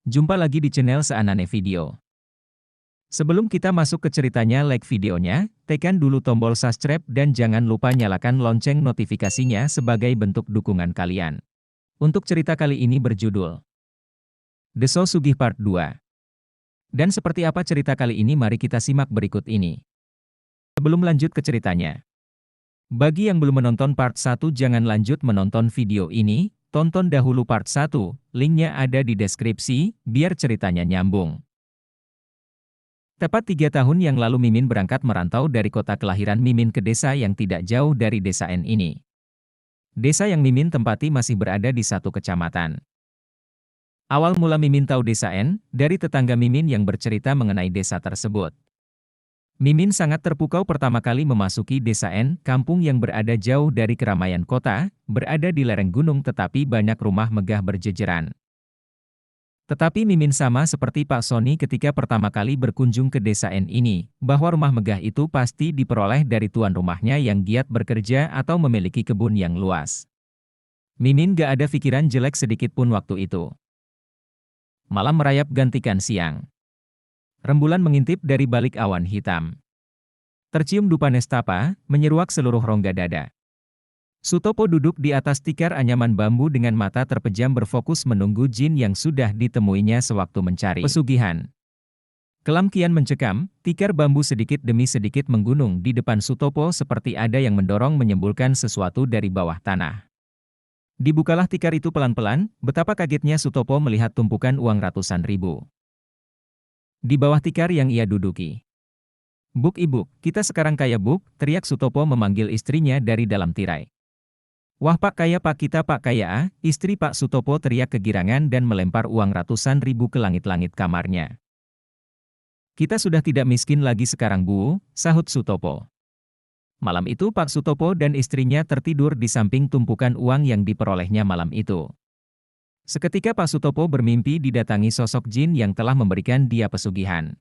Jumpa lagi di channel Seanane Video. Sebelum kita masuk ke ceritanya, like videonya, tekan dulu tombol subscribe dan jangan lupa nyalakan lonceng notifikasinya sebagai bentuk dukungan kalian. Untuk cerita kali ini berjudul Deso Sugih Part 2. Dan seperti apa cerita kali ini, mari kita simak berikut ini. Sebelum lanjut ke ceritanya, bagi yang belum menonton part 1, jangan lanjut menonton video ini, tonton dahulu part 1, linknya ada di deskripsi, biar ceritanya nyambung. Tepat 3 tahun yang lalu Mimin berangkat merantau dari kota kelahiran Mimin ke desa yang tidak jauh dari desa N ini. Desa yang Mimin tempati masih berada di satu kecamatan. Awal mula Mimin tahu desa N, dari tetangga Mimin yang bercerita mengenai desa tersebut. Mimin sangat terpukau pertama kali memasuki desa N, kampung yang berada jauh dari keramaian kota, berada di lereng gunung tetapi banyak rumah megah berjejeran. Tetapi Mimin sama seperti Pak Sony ketika pertama kali berkunjung ke desa N ini, bahwa rumah megah itu pasti diperoleh dari tuan rumahnya yang giat bekerja atau memiliki kebun yang luas. Mimin gak ada pikiran jelek sedikit pun waktu itu. Malam merayap gantikan siang. Rembulan mengintip dari balik awan hitam. Tercium dupa nestapa, menyeruak seluruh rongga dada. Sutopo duduk di atas tikar anyaman bambu dengan mata terpejam berfokus menunggu jin yang sudah ditemuinya sewaktu mencari pesugihan. Kelam kian mencekam, tikar bambu sedikit demi sedikit menggunung di depan Sutopo seperti ada yang mendorong menyembulkan sesuatu dari bawah tanah. Dibukalah tikar itu pelan-pelan, betapa kagetnya Sutopo melihat tumpukan uang ratusan ribu di bawah tikar yang ia duduki. "Buk Ibu, kita sekarang kaya Buk," teriak Sutopo memanggil istrinya dari dalam tirai. "Wah Pak kaya Pak, kita Pak kaya ah," istri Pak Sutopo teriak kegirangan dan melempar uang ratusan ribu ke langit-langit kamarnya. "Kita sudah tidak miskin lagi sekarang Bu," sahut Sutopo. Malam itu Pak Sutopo dan istrinya tertidur di samping tumpukan uang yang diperolehnya malam itu. Seketika Pak Sutopo bermimpi didatangi sosok jin yang telah memberikan dia pesugihan.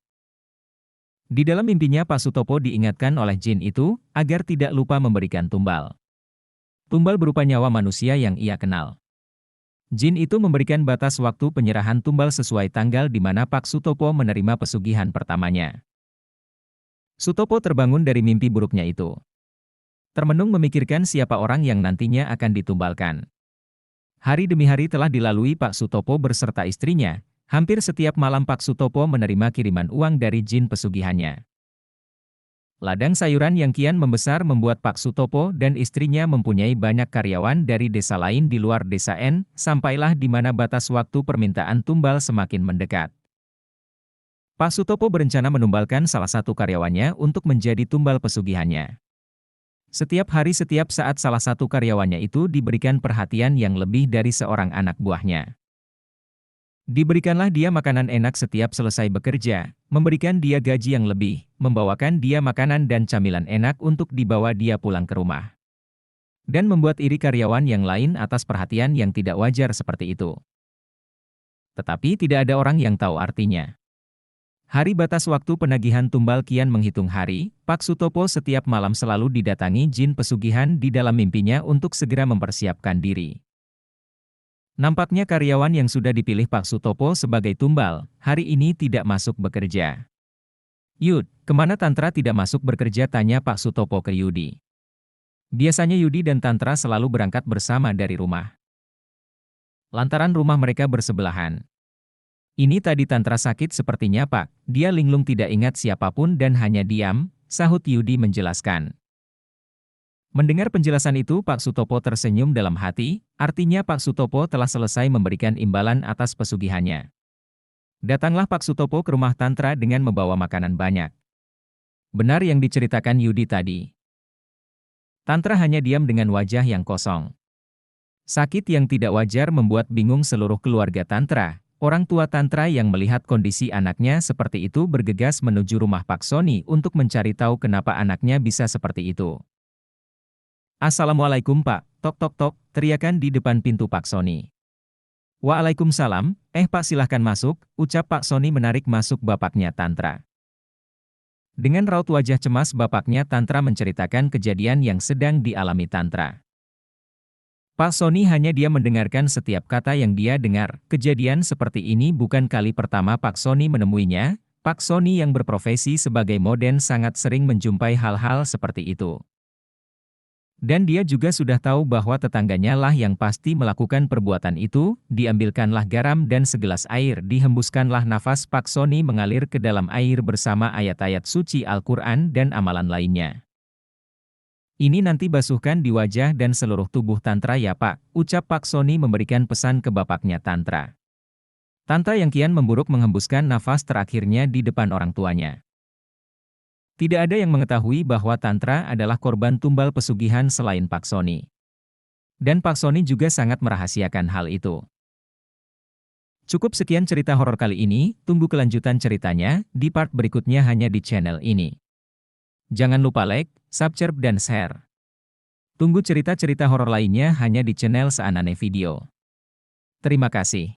Di dalam mimpinya Pak Sutopo diingatkan oleh jin itu, agar tidak lupa memberikan tumbal. Tumbal berupa nyawa manusia yang ia kenal. Jin itu memberikan batas waktu penyerahan tumbal sesuai tanggal di mana Pak Sutopo menerima pesugihan pertamanya. Sutopo terbangun dari mimpi buruknya itu. Termenung memikirkan siapa orang yang nantinya akan ditumbalkan. Hari demi hari telah dilalui Pak Sutopo berserta istrinya, hampir setiap malam Pak Sutopo menerima kiriman uang dari jin pesugihannya. Ladang sayuran yang kian membesar membuat Pak Sutopo dan istrinya mempunyai banyak karyawan dari desa lain di luar desa N, sampailah di mana batas waktu permintaan tumbal semakin mendekat. Pak Sutopo berencana menumbalkan salah satu karyawannya untuk menjadi tumbal pesugihannya. Setiap hari setiap saat salah satu karyawannya itu diberikan perhatian yang lebih dari seorang anak buahnya. Diberikanlah dia makanan enak setiap selesai bekerja, memberikan dia gaji yang lebih, membawakan dia makanan dan camilan enak untuk dibawa dia pulang ke rumah. Dan membuat iri karyawan yang lain atas perhatian yang tidak wajar seperti itu. Tetapi tidak ada orang yang tahu artinya. Hari batas waktu penagihan tumbal kian menghitung hari, Pak Sutopo setiap malam selalu didatangi jin pesugihan di dalam mimpinya untuk segera mempersiapkan diri. Nampaknya karyawan yang sudah dipilih Pak Sutopo sebagai tumbal, hari ini tidak masuk bekerja. "Yud, kemana Tantra tidak masuk bekerja?" tanya Pak Sutopo ke Yudi. Biasanya Yudi dan Tantra selalu berangkat bersama dari rumah. Lantaran rumah mereka bersebelahan. "Ini tadi Tantra sakit sepertinya Pak, dia linglung tidak ingat siapapun dan hanya diam," sahut Yudi menjelaskan. Mendengar penjelasan itu Pak Sutopo tersenyum dalam hati, artinya Pak Sutopo telah selesai memberikan imbalan atas pesugihannya. Datanglah Pak Sutopo ke rumah Tantra dengan membawa makanan banyak. Benar yang diceritakan Yudi tadi. Tantra hanya diam dengan wajah yang kosong. Sakit yang tidak wajar membuat bingung seluruh keluarga Tantra. Orang tua Tantra yang melihat kondisi anaknya seperti itu bergegas menuju rumah Pak Sony untuk mencari tahu kenapa anaknya bisa seperti itu. "Assalamualaikum Pak," tok tok tok, teriakan di depan pintu Pak Sony. "Waalaikumsalam, Pak silahkan masuk," ucap Pak Sony menarik masuk bapaknya Tantra. Dengan raut wajah cemas bapaknya Tantra menceritakan kejadian yang sedang dialami Tantra. Pak Sony hanya diam mendengarkan setiap kata yang dia dengar. Kejadian seperti ini bukan kali pertama Pak Sony menemuinya. Pak Sony yang berprofesi sebagai moden sangat sering menjumpai hal-hal seperti itu. Dan dia juga sudah tahu bahwa tetangganya lah yang pasti melakukan perbuatan itu. Diambilkanlah garam dan segelas air, dihembuskanlah nafas. Pak Sony mengalir ke dalam air bersama ayat-ayat suci Al-Quran dan amalan lainnya. Ini nanti basuhkan di wajah dan seluruh tubuh Tantra ya Pak, ucap Pak Sony memberikan pesan ke bapaknya Tantra. Tantra yang kian memburuk menghembuskan nafas terakhirnya di depan orang tuanya. Tidak ada yang mengetahui bahwa Tantra adalah korban tumbal pesugihan selain Pak Sony. Dan Pak Sony juga sangat merahasiakan hal itu. Cukup sekian cerita horor kali ini, tunggu kelanjutan ceritanya di part berikutnya hanya di channel ini. Jangan lupa like, subscribe dan share. Tunggu cerita-cerita horor lainnya hanya di channel Seanane Video. Terima kasih.